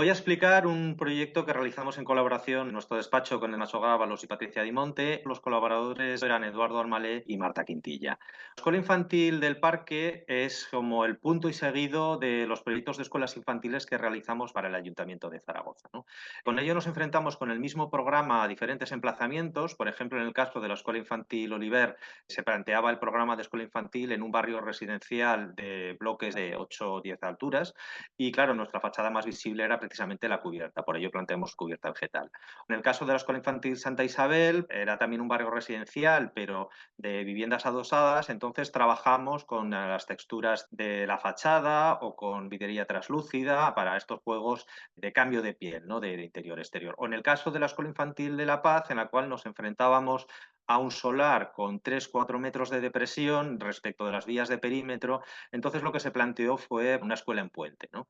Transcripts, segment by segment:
Voy a explicar un proyecto que realizamos en colaboración en nuestro despacho con Emma Sogávalos y Patricia Dimonte. Los colaboradores eran Eduardo Almalé y Marta Quintilla. La Escuela Infantil del Parque es como el punto y seguido de los proyectos de escuelas infantiles que realizamos para el Ayuntamiento de Zaragoza, ¿no? Con ello nos enfrentamos con el mismo programa a diferentes emplazamientos. Por ejemplo, en el caso de la Escuela Infantil Oliver, se planteaba el programa de escuela infantil en un barrio residencial de bloques de 8 o 10 alturas y, claro, nuestra fachada más visible era precisamente la cubierta, por ello planteamos cubierta vegetal. En el caso de la Escuela Infantil Santa Isabel, era también un barrio residencial, pero de viviendas adosadas, entonces trabajamos con las texturas de la fachada o con vidrería translúcida para estos juegos de cambio de piel, ¿no? De interior-exterior. O en el caso de la Escuela Infantil de La Paz, en la cual nos enfrentábamos a un solar con 3-4 metros de depresión respecto de las vías de perímetro, entonces lo que se planteó fue una escuela en puente, ¿no?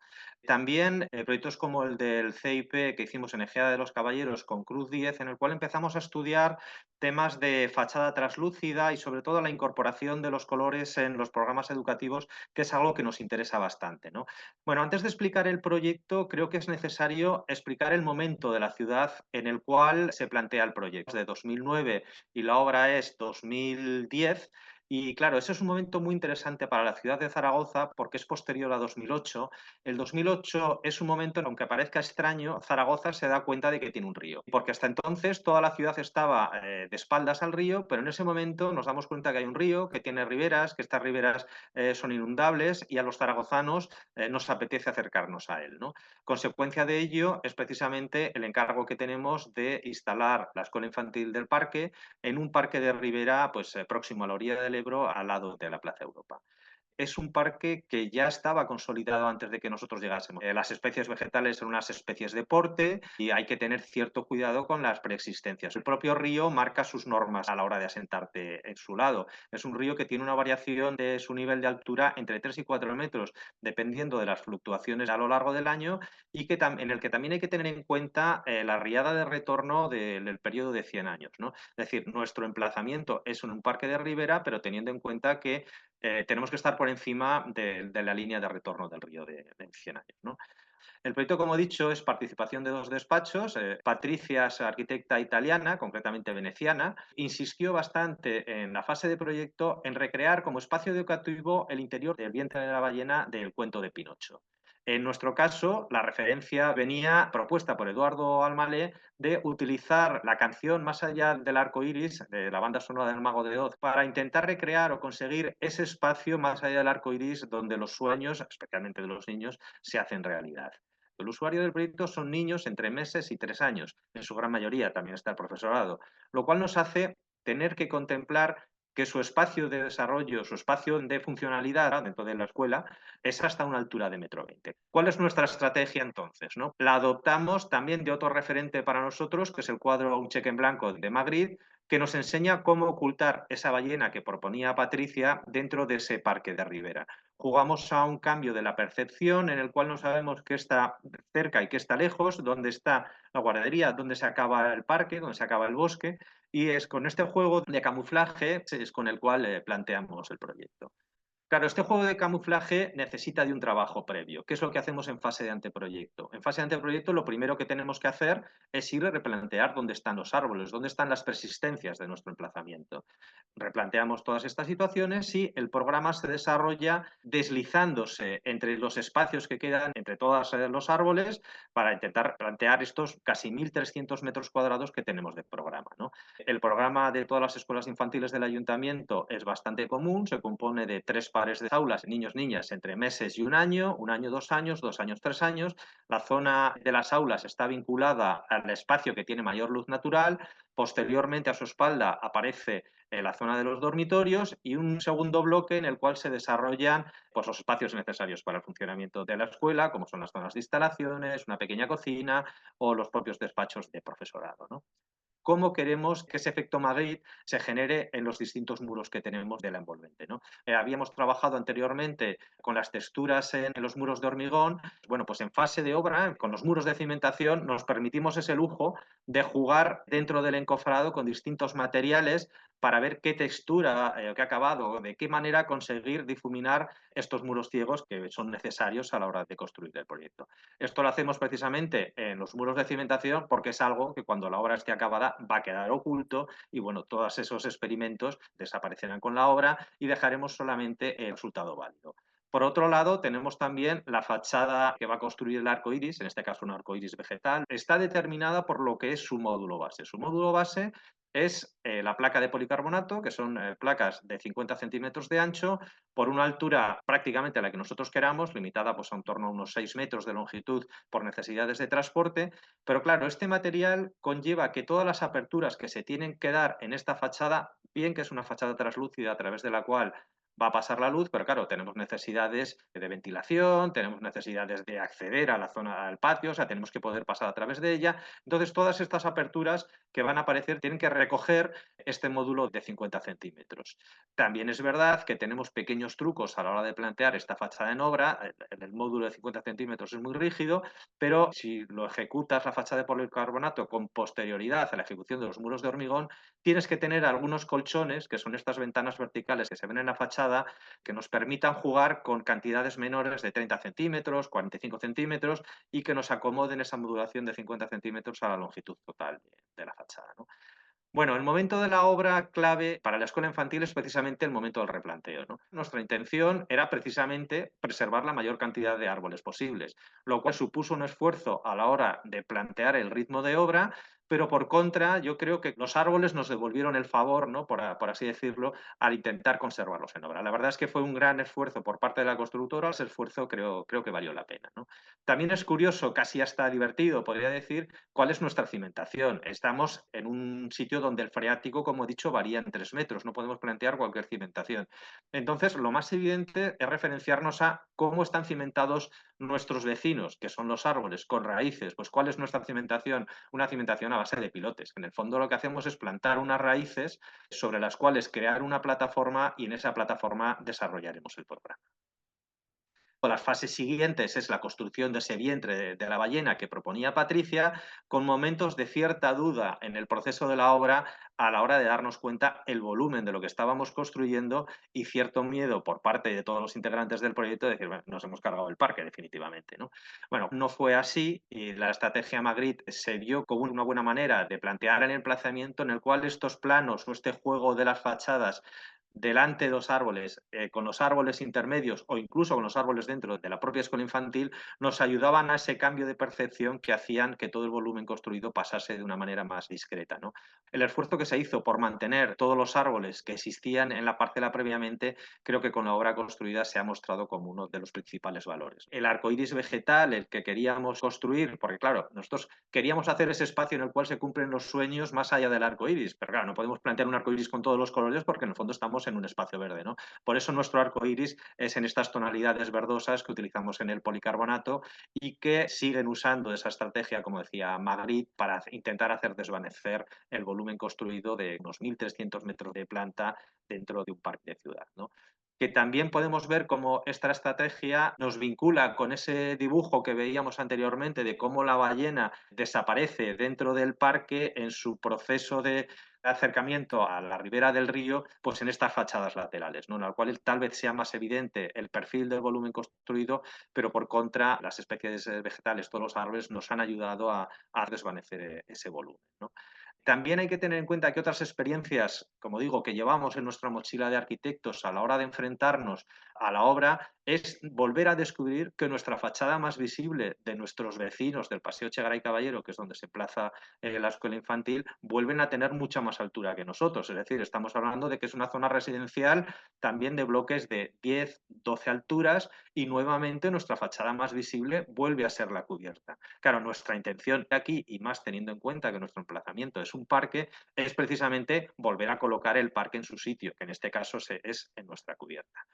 También proyectos como el del CIP que hicimos en Ejea de los Caballeros con Cruz 10, en el cual empezamos a estudiar temas de fachada translúcida y sobre todo la incorporación de los colores en los programas educativos, que es algo que nos interesa bastante, ¿no? Bueno, antes de explicar el proyecto, creo que es necesario explicar el momento de la ciudad en el cual se plantea el proyecto. Es de 2009 y la obra es 2010. Y claro, ese es un momento muy interesante para la ciudad de Zaragoza porque es posterior a 2008. El 2008 es un momento en, aunque parezca extraño, Zaragoza se da cuenta de que tiene un río, porque hasta entonces toda la ciudad estaba de espaldas al río, pero en ese momento nos damos cuenta que hay un río, que tiene riberas, que estas riberas son inundables y a los zaragozanos nos apetece acercarnos a él, ¿no? Consecuencia de ello es precisamente el encargo que tenemos de instalar la escuela infantil del parque en un parque de ribera pues, próximo a la orilla del Ebro, al lado de la Plaza Europa. Es un parque que ya estaba consolidado antes de que nosotros llegásemos. Las especies vegetales son unas especies de porte y hay que tener cierto cuidado con las preexistencias. El propio río marca sus normas a la hora de asentarte en su lado. Es un río que tiene una variación de su nivel de altura entre 3 y 4 metros, dependiendo de las fluctuaciones a lo largo del año y que en el que también hay que tener en cuenta la riada de retorno del periodo de 100 años, ¿no? Es decir, nuestro emplazamiento es en un parque de ribera, pero teniendo en cuenta que tenemos que estar por encima de la línea de retorno del río de 100 años, ¿no? El proyecto, como he dicho, es participación de dos despachos. Patricia es arquitecta italiana, concretamente veneciana. Insistió bastante en la fase de proyecto en recrear como espacio educativo el interior del vientre de la ballena del cuento de Pinocho. En nuestro caso, la referencia venía propuesta por Eduardo Almalé de utilizar la canción Más allá del arco iris, de la banda sonora del Mago de Oz, para intentar recrear o conseguir ese espacio más allá del arco iris donde los sueños, especialmente de los niños, se hacen realidad. El usuario del proyecto son niños entre meses y 3 años, en su gran mayoría también está el profesorado, lo cual nos hace tener que contemplar que su espacio de desarrollo, su espacio de funcionalidad dentro de la escuela es hasta una altura de 1,20 m. ¿Cuál es nuestra estrategia entonces? ¿No? La adoptamos también de otro referente para nosotros, que es el cuadro Un cheque en blanco de Magritte, que nos enseña cómo ocultar esa ballena que proponía Patricia dentro de ese parque de ribera. Jugamos a un cambio de la percepción en el cual no sabemos qué está cerca y qué está lejos, dónde está la guardería, dónde se acaba el parque, dónde se acaba el bosque, y es con este juego de camuflaje es con el cual planteamos el proyecto. Claro, este juego de camuflaje necesita de un trabajo previo. ¿Qué es lo que hacemos en fase de anteproyecto? En fase de anteproyecto lo primero que tenemos que hacer es ir a replantear dónde están los árboles, dónde están las persistencias de nuestro emplazamiento. Replanteamos todas estas situaciones y el programa se desarrolla deslizándose entre los espacios que quedan entre todos los árboles para intentar plantear estos casi 1.300 metros cuadrados que tenemos de programa, ¿no? El programa de todas las escuelas infantiles del ayuntamiento es bastante común, se compone de 3 pares de aulas, niños, niñas, entre meses y 1 año, 2 años, 2 años, 3 años. La zona de las aulas está vinculada al espacio que tiene mayor luz natural. Posteriormente, a su espalda, aparece la zona de los dormitorios y un segundo bloque en el cual se desarrollan pues, los espacios necesarios para el funcionamiento de la escuela, como son las zonas de instalaciones, una pequeña cocina o los propios despachos de profesorado, ¿no? cómo queremos que ese efecto Magritte se genere en los distintos muros que tenemos de la envolvente, ¿no? Habíamos trabajado anteriormente con las texturas en los muros de hormigón. Bueno, pues en fase de obra, con los muros de cimentación, nos permitimos ese lujo de jugar dentro del encofrado con distintos materiales para ver qué textura, qué acabado, de qué manera conseguir difuminar estos muros ciegos que son necesarios a la hora de construir el proyecto. Esto lo hacemos precisamente en los muros de cimentación porque es algo que cuando la obra esté acabada va a quedar oculto y bueno, todos esos experimentos desaparecerán con la obra y dejaremos solamente el resultado válido. Por otro lado, tenemos también la fachada que va a construir el arco iris, en este caso un arco iris vegetal. Está determinada por lo que es su módulo base. Su módulo base es la placa de policarbonato, que son placas de 50 centímetros de ancho, por una altura prácticamente a la que nosotros queramos, limitada pues, a un torno a unos 6 metros de longitud por necesidades de transporte. Pero claro, este material conlleva que todas las aperturas que se tienen que dar en esta fachada, bien que es una fachada translúcida a través de la cual va a pasar la luz, pero claro, tenemos necesidades de ventilación, tenemos necesidades de acceder a la zona, al patio, o sea, tenemos que poder pasar a través de ella. Entonces, todas estas aperturas que van a aparecer tienen que recoger este módulo de 50 centímetros. También es verdad que tenemos pequeños trucos a la hora de plantear esta fachada en obra. El módulo de 50 centímetros es muy rígido, pero si lo ejecutas la fachada de policarbonato con posterioridad a la ejecución de los muros de hormigón, tienes que tener algunos colchones, que son estas ventanas verticales que se ven en la fachada, que nos permitan jugar con cantidades menores de 30 centímetros, 45 centímetros y que nos acomoden esa modulación de 50 centímetros a la longitud total de la fachada, ¿no? Bueno, el momento de la obra clave para la escuela infantil es precisamente el momento del replanteo, ¿no? Nuestra intención era precisamente preservar la mayor cantidad de árboles posibles, lo cual supuso un esfuerzo a la hora de plantear el ritmo de obra, pero por contra, yo creo que los árboles nos devolvieron el favor, ¿no? Por así decirlo, al intentar conservarlos en obra. La verdad es que fue un gran esfuerzo por parte de la constructora, ese esfuerzo creo que valió la pena, ¿no? También es curioso, casi hasta divertido, podría decir, cuál es nuestra cimentación. Estamos en un sitio donde el freático, como he dicho, varía en 3 metros, no podemos plantear cualquier cimentación. Entonces, lo más evidente es referenciarnos a cómo están cimentados nuestros vecinos, que son los árboles, con raíces. Pues, ¿cuál es nuestra cimentación? Una cimentación a base de pilotes. En el fondo, lo que hacemos es plantar unas raíces sobre las cuales crear una plataforma y en esa plataforma desarrollaremos el programa. Las fases siguientes es la construcción de ese vientre de la ballena que proponía Patricia, con momentos de cierta duda en el proceso de la obra a la hora de darnos cuenta el volumen de lo que estábamos construyendo y cierto miedo por parte de todos los integrantes del proyecto de decir, bueno, nos hemos cargado el parque definitivamente, ¿no? Bueno, no fue así y la estrategia Magritte se vio como una buena manera de plantear el emplazamiento en el cual estos planos o este juego de las fachadas delante de los árboles, con los árboles intermedios o incluso con los árboles dentro de la propia escuela infantil, nos ayudaban a ese cambio de percepción que hacían que todo el volumen construido pasase de una manera más discreta, ¿no? El esfuerzo que se hizo por mantener todos los árboles que existían en la parcela previamente, creo que con la obra construida se ha mostrado como uno de los principales valores. El arco iris vegetal, el que queríamos construir, porque claro, nosotros queríamos hacer ese espacio en el cual se cumplen los sueños más allá del arco iris, pero claro, no podemos plantear un arco iris con todos los colores porque en el fondo estamos en un espacio verde, ¿no? Por eso nuestro arco iris es en estas tonalidades verdosas que utilizamos en el policarbonato y que siguen usando esa estrategia, como decía Magritte, para intentar hacer desvanecer el volumen construido de unos 1.300 metros de planta dentro de un parque de ciudad, ¿no? Que también podemos ver cómo esta estrategia nos vincula con ese dibujo que veíamos anteriormente de cómo la ballena desaparece dentro del parque en su proceso de acercamiento a la ribera del río, pues en estas fachadas laterales, ¿no? En la cual tal vez sea más evidente el perfil del volumen construido, pero por contra las especies vegetales, todos los árboles, nos han ayudado a desvanecer ese volumen, ¿no? También hay que tener en cuenta que otras experiencias, como digo, que llevamos en nuestra mochila de arquitectos a la hora de enfrentarnos a la obra, es volver a descubrir que nuestra fachada más visible de nuestros vecinos del Paseo Chegaray Caballero, que es donde se plaza la escuela infantil, vuelven a tener mucha más altura que nosotros. Es decir, estamos hablando de que es una zona residencial también de bloques de 10, 12 alturas y nuevamente nuestra fachada más visible vuelve a ser la cubierta. Claro, nuestra intención aquí, y más teniendo en cuenta que nuestro emplazamiento es un parque, es precisamente volver a colocar el parque en su sitio, que en este caso es en nuestra cubierta.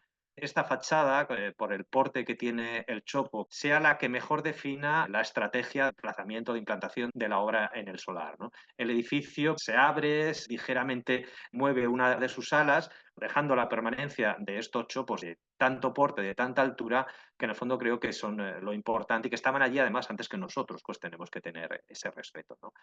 esta fachada, por el porte que tiene el chopo, sea la que mejor defina la estrategia de desplazamiento, de implantación de la obra en el solar, ¿no? El edificio se abre, ligeramente mueve una de sus alas, dejando la permanencia de estos chopos de tanto porte, de tanta altura, que en el fondo creo que son lo importante y que estaban allí además antes que nosotros, pues tenemos que tener ese respeto, ¿no?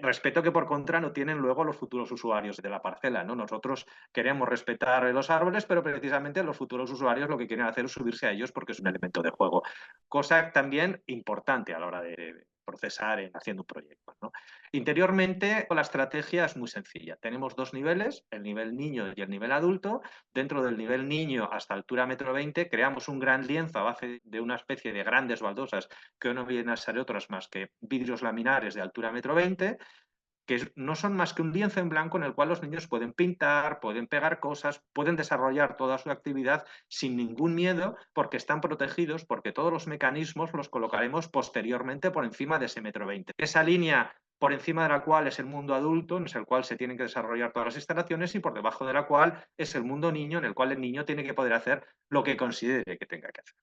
Respeto que por contra no tienen luego los futuros usuarios de la parcela, ¿no? Nosotros queremos respetar los árboles, pero precisamente los futuros usuarios lo que quieren hacer es subirse a ellos porque es un elemento de juego. Cosa también importante a la hora de procesar haciendo un proyecto, ¿no? Interiormente, la estrategia es muy sencilla. Tenemos dos niveles, el nivel niño y el nivel adulto. Dentro del nivel niño, hasta altura metro 20, creamos un gran lienzo a base de una especie de grandes baldosas que no vienen a ser otras más que vidrios laminares de altura metro 20, que no son más que un lienzo en blanco en el cual los niños pueden pintar, pueden pegar cosas, pueden desarrollar toda su actividad sin ningún miedo porque están protegidos, porque todos los mecanismos los colocaremos posteriormente por encima de ese metro 20. Esa línea por encima de la cual es el mundo adulto, en el cual se tienen que desarrollar todas las instalaciones, y por debajo de la cual es el mundo niño, en el cual el niño tiene que poder hacer lo que considere que tenga que hacer.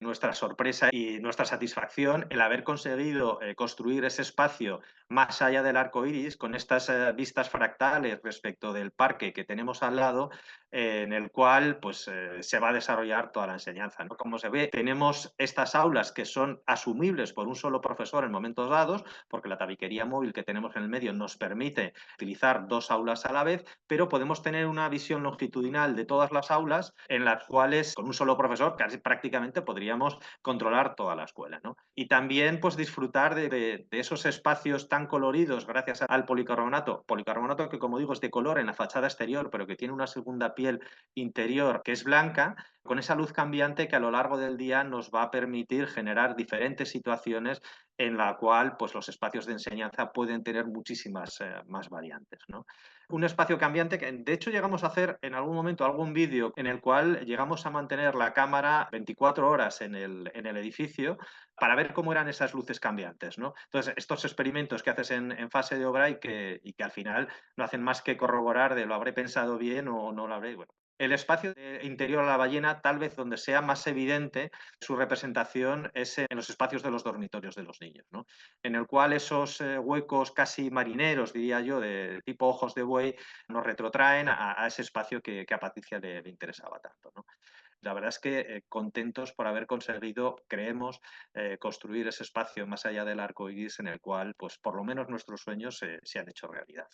Nuestra sorpresa y nuestra satisfacción el haber conseguido construir ese espacio más allá del arco iris, con estas vistas fractales respecto del parque que tenemos al lado, en el cual pues, se va a desarrollar toda la enseñanza, ¿no? Como se ve, tenemos estas aulas que son asumibles por un solo profesor en momentos dados, porque la tabiquería móvil que tenemos en el medio nos permite utilizar dos aulas a la vez, pero podemos tener una visión longitudinal de todas las aulas en las cuales con un solo profesor casi prácticamente podríamos controlar toda la escuela, ¿no? Y también pues disfrutar de esos espacios tan coloridos gracias al policarbonato que como digo es de color en la fachada exterior, pero que tiene una segunda piel interior que es blanca, con esa luz cambiante que a lo largo del día nos va a permitir generar diferentes situaciones en la cual pues, los espacios de enseñanza pueden tener muchísimas más variantes, ¿no? Un espacio cambiante que de hecho llegamos a hacer en algún momento algún vídeo en el cual llegamos a mantener la cámara 24 horas en el edificio para ver cómo eran esas luces cambiantes, ¿no? Entonces, estos experimentos que haces en fase de obra y que al final no hacen más que corroborar de lo habré pensado bien o no lo habré. Bueno, el espacio interior a la ballena, tal vez donde sea más evidente su representación es en los espacios de los dormitorios de los niños, ¿no? En el cual esos huecos casi marineros, diría yo, de tipo ojos de buey, nos retrotraen a ese espacio que a Patricia le interesaba tanto, ¿no? La verdad es que contentos por haber conseguido, creemos, construir ese espacio más allá del arco iris en el cual, pues, por lo menos nuestros sueños se han hecho realidad.